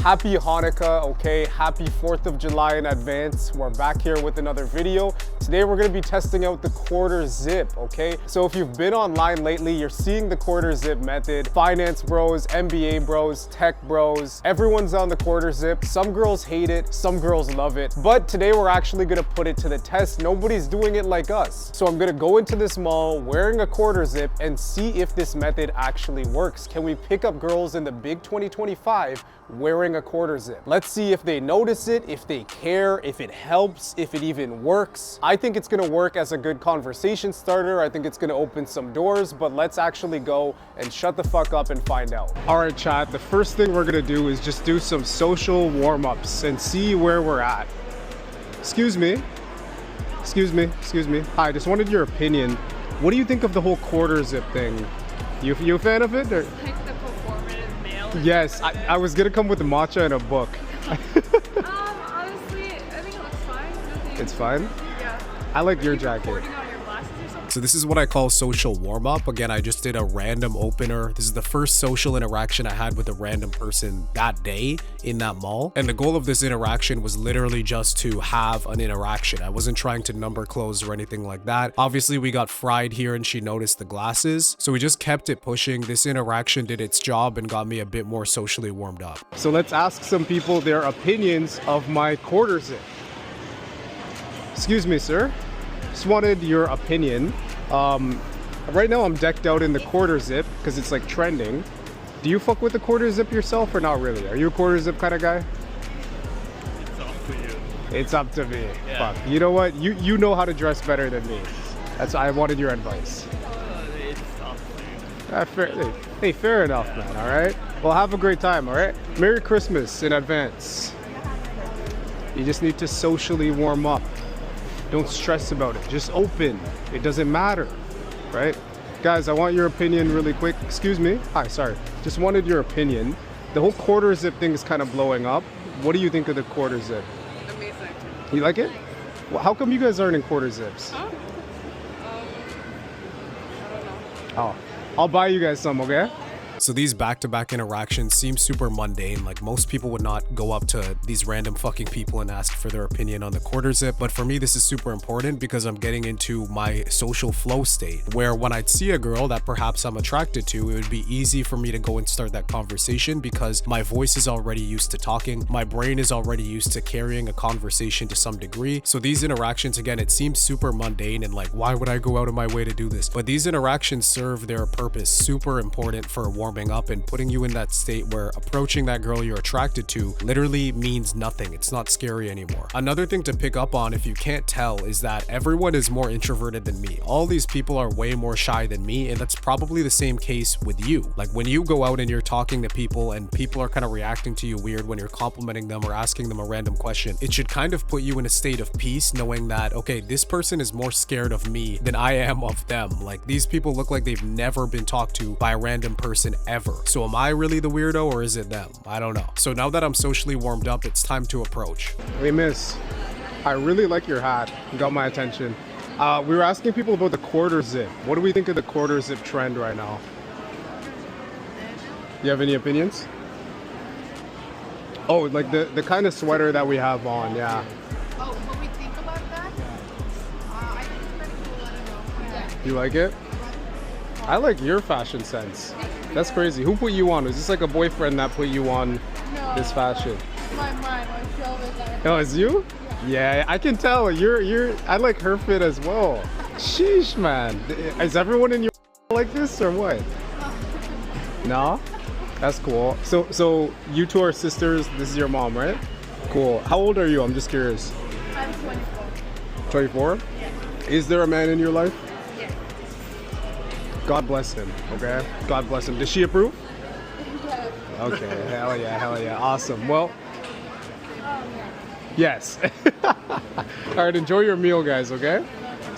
Happy Hanukkah, okay? Happy 4th of July in advance. We're back here with another video. Today we're gonna be testing out the quarter zip, okay? So if you've been online lately, you're seeing the quarter zip method. Finance bros, MBA bros, tech bros, everyone's on the quarter zip. Some girls hate it, some girls love it. But today we're actually gonna put it to the test. Nobody's doing it like us. So I'm gonna go into this mall wearing a quarter zip and see if this method actually works. Can we pick up girls in the big 2025 wearing a quarter zip? Let's see if they notice it, if they care, if it helps, if it even works. I think it's gonna work as a good conversation starter. I think it's gonna open some doors, but let's actually go and shut the fuck up and find out. All right, chat, the first thing we're gonna do is just do some social warm-ups and see where we're at. Excuse me. Excuse me. Hi, I just wanted your opinion. What do you think of the whole quarter zip thing? You a fan of it? Or? Like the performative male? Yes, I was gonna come with a matcha and a book. Honestly, I think it looks fine. It's fine? Yeah. I like your jacket. So this is what I call social warm-up. Again, I just did a random opener. This is the first social interaction I had with a random person that day in that mall. And the goal of this interaction was literally just to have an interaction. I wasn't trying to number close or anything like that. Obviously, we got fried here and she noticed the glasses. So we just kept it pushing. This interaction did its job and got me a bit more socially warmed up. So let's ask some people their opinions of my quarter zip. Excuse me, sir. Just wanted your opinion. Right now I'm decked out in the quarter zip because it's like trending. Do you fuck with the quarter zip yourself or not really? Are you a quarter zip kind of guy? It's up to you. It's up to me. Yeah. Fuck. You know what? You know how to dress better than me. That's why I wanted your advice. It's up to you. Hey, fair enough, man. All right. Well, have a great time. All right. Merry Christmas in advance. You just need to socially warm up. Don't stress about it. Just open. It doesn't matter, right? Guys, I want your opinion really quick. Excuse me. Hi, sorry. Just wanted your opinion. The whole quarter zip thing is kind of blowing up. What do you think of the quarter zip? Amazing. You like it? Well, how come you guys aren't in quarter zips? Huh? I don't know. Oh, I'll buy you guys some, okay? So these back-to-back interactions seem super mundane. Like most people would not go up to these random fucking people and ask for their opinion on the quarter zip. But for me, this is super important because I'm getting into my social flow state where when I'd see a girl that perhaps I'm attracted to, it would be easy for me to go and start that conversation because my voice is already used to talking. My brain is already used to carrying a conversation to some degree. So these interactions, again, it seems super mundane and like, why would I go out of my way to do this? But these interactions serve their purpose, super important for warming up and putting you in that state where approaching that girl you're attracted to literally means nothing. It's not scary anymore. Another thing to pick up on, if you can't tell, is that everyone is more introverted than me. All these people are way more shy than me, and that's probably the same case with you. Like when you go out and you're talking to people and people are kind of reacting to you weird when you're complimenting them or asking them a random question, it should kind of put you in a state of peace knowing that, okay, this person is more scared of me than I am of them. Like these people look like they've never been talked to by a random person ever. So am I really the weirdo or is it them? I don't know. So now that I'm socially warmed up, it's time to approach. Hey, miss. I really like your hat. You got my attention. We were asking people about the quarter zip. What do we think of the quarter zip trend right now? You have any opinions? Oh, like the kind of sweater that we have on, yeah. Oh, what we think about that? I think it's pretty cool. I don't know. Yeah. You like it? I like your fashion sense. That's crazy. Who put you on? Is this like a boyfriend that put you on this fashion? My show is that. Oh, it's you? Yeah, I can tell. I like her fit as well. Sheesh, man. Is everyone in your like this or what? No? That's cool. So you two are sisters. This is your mom, right? Cool. How old are you? I'm just curious. I'm 24. 24? Yeah. Is there a man in your life? Yeah. God bless him, okay? God bless him. Does she approve? Yeah. Okay, hell yeah, awesome. Well, yes. All right, enjoy your meal, guys, okay?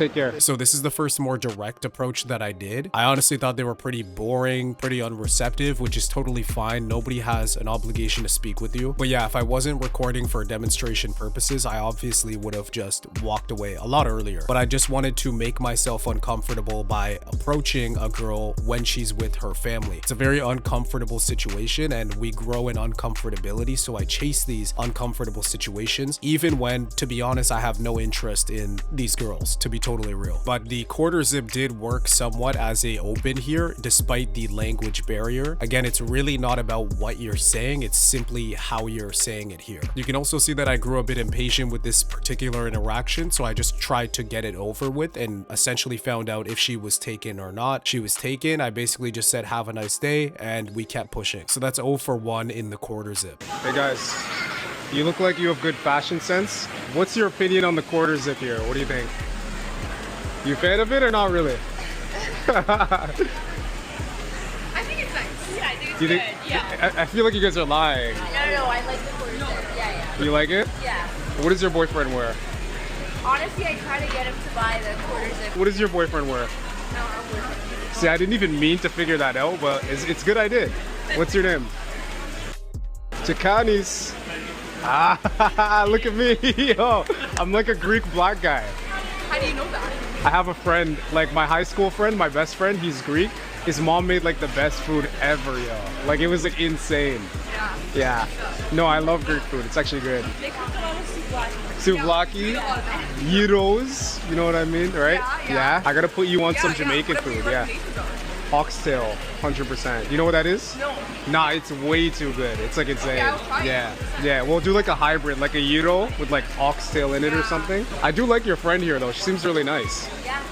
Take care. So this is the first more direct approach that I did. I honestly thought they were pretty boring, pretty unreceptive, which is totally fine. Nobody has an obligation to speak with you. But yeah, if I wasn't recording for demonstration purposes, I obviously would have just walked away a lot earlier. But I just wanted to make myself uncomfortable by approaching a girl when she's with her family. It's a very uncomfortable situation and we grow in uncomfortability. So I chase these uncomfortable situations, even when, to be honest, I have no interest in these girls, to be totally real. But the quarter zip did work somewhat as a open here, despite the language barrier. Again, it's really not about what you're saying, it's simply how you're saying it here. You can also see that I grew a bit impatient with this particular interaction, so I just tried to get it over with and essentially found out if she was taken or not. She was taken. I basically just said have a nice day and we kept pushing. So that's 0 for 1 in the quarter zip. Hey guys, you look like you have good fashion sense. What's your opinion on the quarter zip here? What do you think? You a fan of it or not really? I think it's nice. Yeah, I think it's Do you good. think, Yeah. I feel like you guys are lying. No, I like the quarter zip. Yeah. You like it? Yeah. What does your boyfriend wear? Honestly, I try to get him to buy the quarter zip. What does your boyfriend wear? No, our boyfriend. See, I didn't even mean to figure that out, but it's good I did. What's your name? Chikanis. Ah, look at me. Yo, I'm like a Greek black guy. How do you know that? I have a friend, like my high school friend, my best friend, he's Greek. His mom made like the best food ever, yo. Like it was like insane. Yeah. Yeah. No, I love Greek food. It's actually good. They cook a lot of Souvlaki, gyros, you know what I mean, right? Yeah. I gotta put you on some Jamaican food, yeah. Oxtail, 100%. You know what that is? No. Nah, it's way too good. It's like insane. I'll try it. Yeah. We'll do like a hybrid, like a gyro with like oxtail in it or something. I do like your friend here though. She seems really nice. Yeah.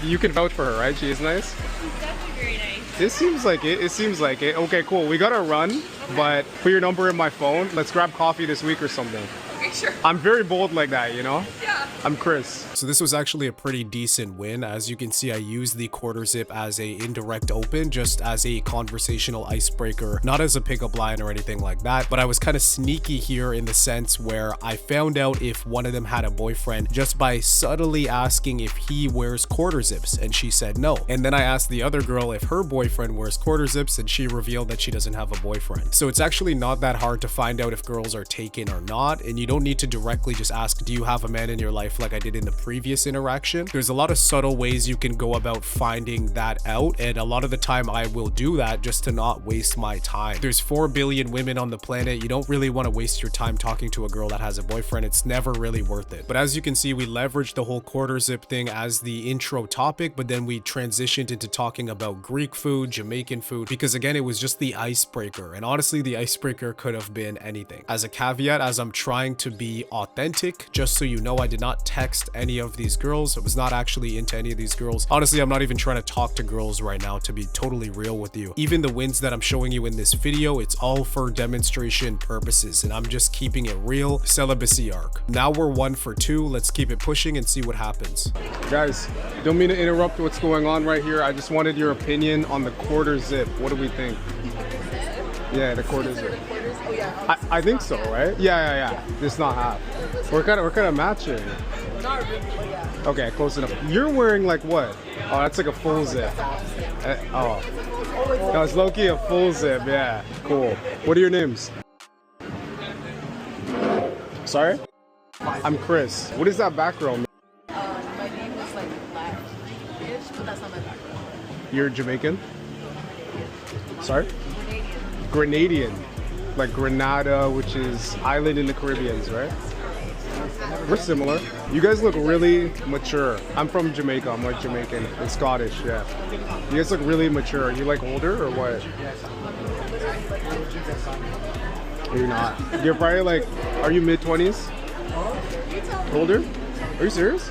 You can vouch for her, right? She is nice. She's definitely very nice. It seems like it. It seems like it. Okay, cool. We gotta run, but put your number in my phone. Let's grab coffee this week or something. Okay, sure. I'm very bold like that, you know? Yeah. I'm Chris. So this was actually a pretty decent win. As you can see, I used the quarter zip as a indirect open, just as a conversational icebreaker, not as a pickup line or anything like that. But I was kind of sneaky here in the sense where I found out if one of them had a boyfriend just by subtly asking if he wears quarter zips, and she said no. And then I asked the other girl if her boyfriend wears quarter zips, and she revealed that she doesn't have a boyfriend. So it's actually not that hard to find out if girls are taken or not, and you don't need to directly just ask, do you have a man in your life, like I did in the previous interaction. There's a lot of subtle ways you can go about finding that out, and a lot of the time I will do that just to not waste my time. There's 4 billion women on the planet. You don't really want to waste your time talking to a girl that has a boyfriend. It's never really worth it. But as you can see, we leveraged the whole quarter zip thing as the intro topic, but then we transitioned into talking about Greek food, Jamaican food, because again, it was just the icebreaker, and honestly the icebreaker could have been anything. As a caveat, as I'm trying to be authentic, just so you know, I did not text any of these girls. I was not actually into any of these girls. Honestly, I'm not even trying to talk to girls right now, to be totally real with you. Even the wins that I'm showing you in this video, it's all for demonstration purposes, and I'm just keeping it real. Celibacy arc. Now we're 1 for 2. Let's keep it pushing and see what happens. Guys, don't mean to interrupt what's going on right here. I just wanted your opinion on the quarter zip. What do we think? Yeah, the quarter zip. I think so, right? Yeah. It's not half. We're kind of matching. Not really, yeah. Okay, close enough. You're wearing like what? Oh, that's like a full zip. Oh, no, it's low-key a full zip. Yeah, cool. What are your names? Sorry? I'm Chris. What is that background? My name is like black-ish, but that's not my background. You're Jamaican? Sorry? Canadian. Grenadian. Like Grenada, which is island in the Caribbeans, right? We're similar. You guys look really mature. I'm from Jamaica. I'm like Jamaican and Scottish, yeah. You guys look really mature. Are you like older or what? You're not. You're probably like, are you mid-20s? Older? Are you serious?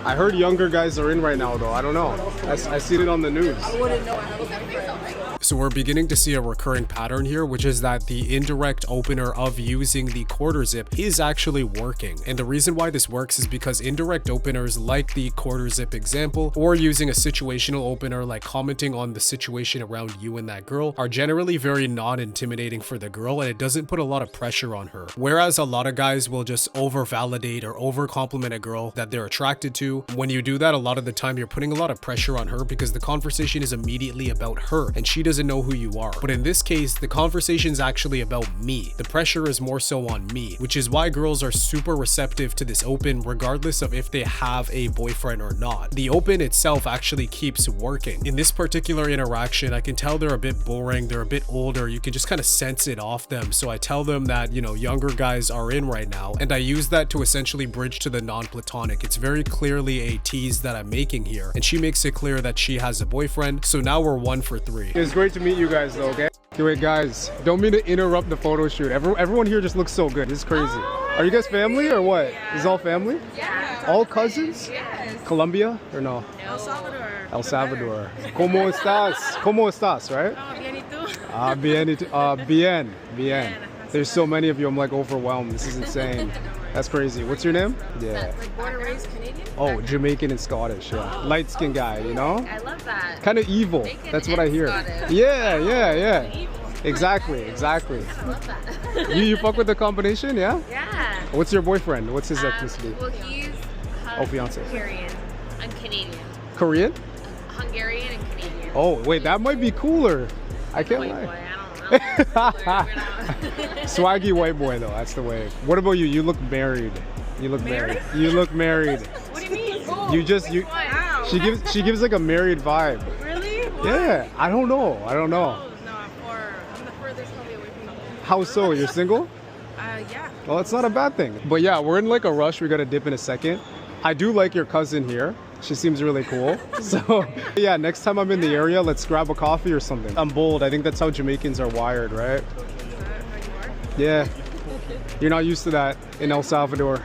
I heard younger guys are in right now though. I don't know. I seen it on the news. I wouldn't know. I have a boyfriend. So we're beginning to see a recurring pattern here, which is that the indirect opener of using the quarter zip is actually working. And the reason why this works is because indirect openers like the quarter zip example, or using a situational opener like commenting on the situation around you and that girl, are generally very non-intimidating for the girl, and it doesn't put a lot of pressure on her. Whereas a lot of guys will just over-validate or over-compliment a girl that they're attracted to. When you do that, a lot of the time you're putting a lot of pressure on her because the conversation is immediately about her and she doesn't know who you are. But in this case, the conversation is actually about me. The pressure is more so on me, which is why girls are super receptive to this open regardless of if they have a boyfriend or not. The open itself actually keeps working. In this particular interaction, I can tell they're a bit boring, they're a bit older, you can just kind of sense it off them. So I tell them that, you know, younger guys are in right now, and I use that to essentially bridge to the non-platonic. It's very clearly a tease that I'm making here, and she makes it clear that she has a boyfriend, so now we're 1 for 3. It's great to meet you guys though, okay? Okay, wait guys, don't mean to interrupt the photo shoot. Everyone here just looks so good. It's crazy. Are you guys family or what? Is all family? Yeah. All cousins? Yes. Colombia or no? El Salvador. El Salvador. ¿Cómo estás? ¿Cómo estás, right? Oh, bien y tú? Bien, bien. There's so many of you, I'm like overwhelmed. This is insane. That's crazy. What's your name? Yeah. Like born and raised Canadian? Oh, Jamaican and Scottish, yeah. Light skinned guy, you know? I love that. Kind of evil. Jamaican That's what I and hear. Scottish. Yeah. Evil. Exactly. I love that. You fuck with the combination, yeah? Yeah. What's your boyfriend? What's his ethnicity? Well, he's Fiance. Hungarian. I'm Canadian. Korean? Hungarian and Canadian. Oh, wait, that might be cooler. I can't White lie. boy, I don't know. Swaggy white boy though, that's the way. What about you? You look married. You look married. You look married. What do you mean? Wow. She gives like a married vibe. Really? What? Yeah, I don't know. Oh, no, I'm the furthest probably away from you. How so? You're single? Yeah. Well, it's not a bad thing. But yeah, we're in like a rush. We gotta dip in a second. I do like your cousin here. She seems really cool. So yeah, next time I'm in the area, let's grab a coffee or something. I'm bold. I think that's how Jamaicans are wired, right? Yeah. You're not used to that in El Salvador.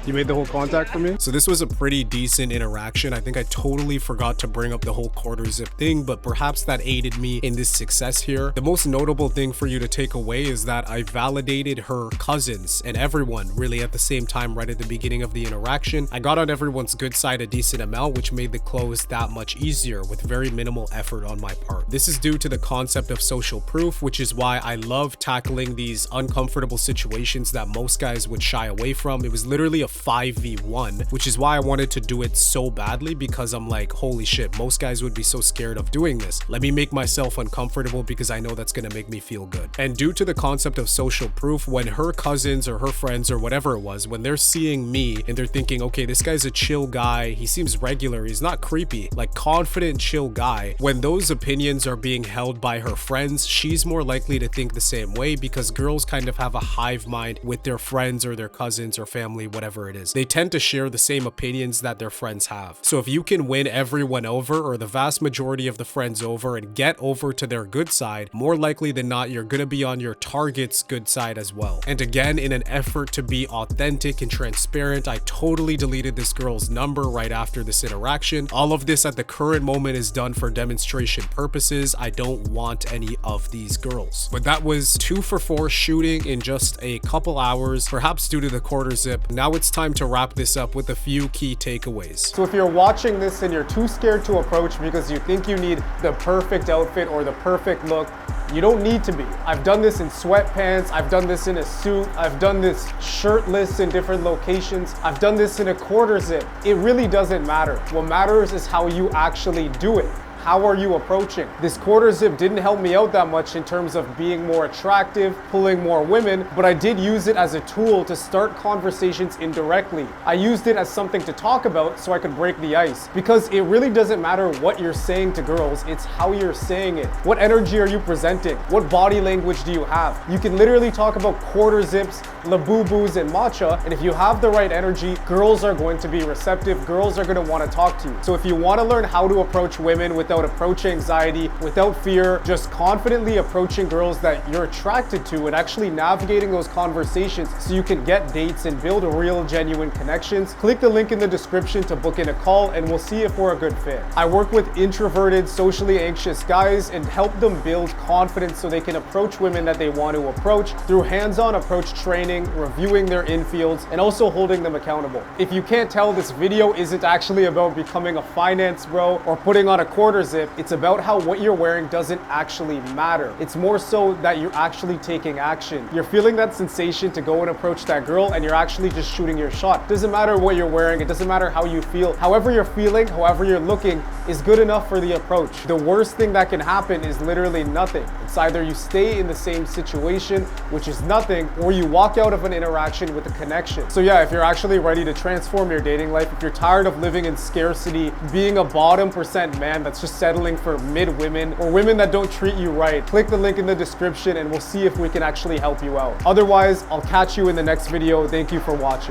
You made the whole contact for me? So this was a pretty decent interaction. I think I totally forgot to bring up the whole quarter zip thing, but perhaps that aided me in this success here. The most notable thing for you to take away is that I validated her cousins and everyone really at the same time right at the beginning of the interaction. I got on everyone's good side a decent amount, which made the close that much easier with very minimal effort on my part. This is due to the concept of social proof, which is why I love tackling these uncomfortable situations that most guys would shy away from. It was literally a 5v1, which is why I wanted to do it so badly, because I'm like, holy shit, most guys would be so scared of doing this. Let me make myself uncomfortable because I know that's gonna make me feel good. And due to the concept of social proof, when her cousins or her friends or whatever it was, when they're seeing me and they're thinking, okay, this guy's a chill guy, he seems regular, he's not creepy, like confident, chill guy, when those opinions are being held by her friends, she's more likely to think the same way, because girls kind of have a hive mind with their friends or their cousins or family, whatever it is. They tend to share the same opinions that their friends have. So if you can win everyone over, or the vast majority of the friends over, and get over to their good side, more likely than not, you're gonna be on your target's good side as well. And again, in an effort to be authentic and transparent, I totally deleted this girl's number right after this interaction. All of this at the current moment is done for demonstration purposes. I don't want any of these girls. But that was 2 for 4 shooting in just a couple hours, perhaps due to the quarter zip. Now it's time to wrap this up with a few key takeaways. So if you're watching this and you're too scared to approach because you think you need the perfect outfit or the perfect look, you don't need to be. I've done this in sweatpants, I've done this in a suit, I've done this shirtless in different locations, I've done this in a quarter zip. It really doesn't matter. What matters is how you actually do it. How are you approaching? This quarter zip didn't help me out that much in terms of being more attractive, pulling more women, but I did use it as a tool to start conversations indirectly. I used it as something to talk about so I could break the ice, because it really doesn't matter what you're saying to girls, it's how you're saying it. What energy are you presenting? What body language do you have? You can literally talk about quarter zips, labubus, and matcha, and if you have the right energy, girls are going to be receptive, girls are going to want to talk to you. So if you want to learn how to approach women with without approach anxiety, without fear, just confidently approaching girls that you're attracted to and actually navigating those conversations so you can get dates and build real, genuine connections. Click the link in the description to book in a call and we'll see if we're a good fit. I work with introverted, socially anxious guys and help them build confidence so they can approach women that they want to approach through hands-on approach training, reviewing their infields, and also holding them accountable. If you can't tell, this video isn't actually about becoming a finance bro or putting on a quarter zip. It's about how what you're wearing doesn't actually matter. It's more so that you're actually taking action. You're feeling that sensation to go and approach that girl and you're actually just shooting your shot. It doesn't matter what you're wearing. It doesn't matter how you feel. However you're feeling, however you're looking is good enough for the approach. The worst thing that can happen is literally nothing. It's either you stay in the same situation, which is nothing, or you walk out of an interaction with a connection. So yeah, if you're actually ready to transform your dating life, if you're tired of living in scarcity, being a bottom percent man that's just settling for mid women or women that don't treat you right, click the link in the description and we'll see if we can actually help you out. Otherwise, I'll catch you in the next video. Thank you for watching.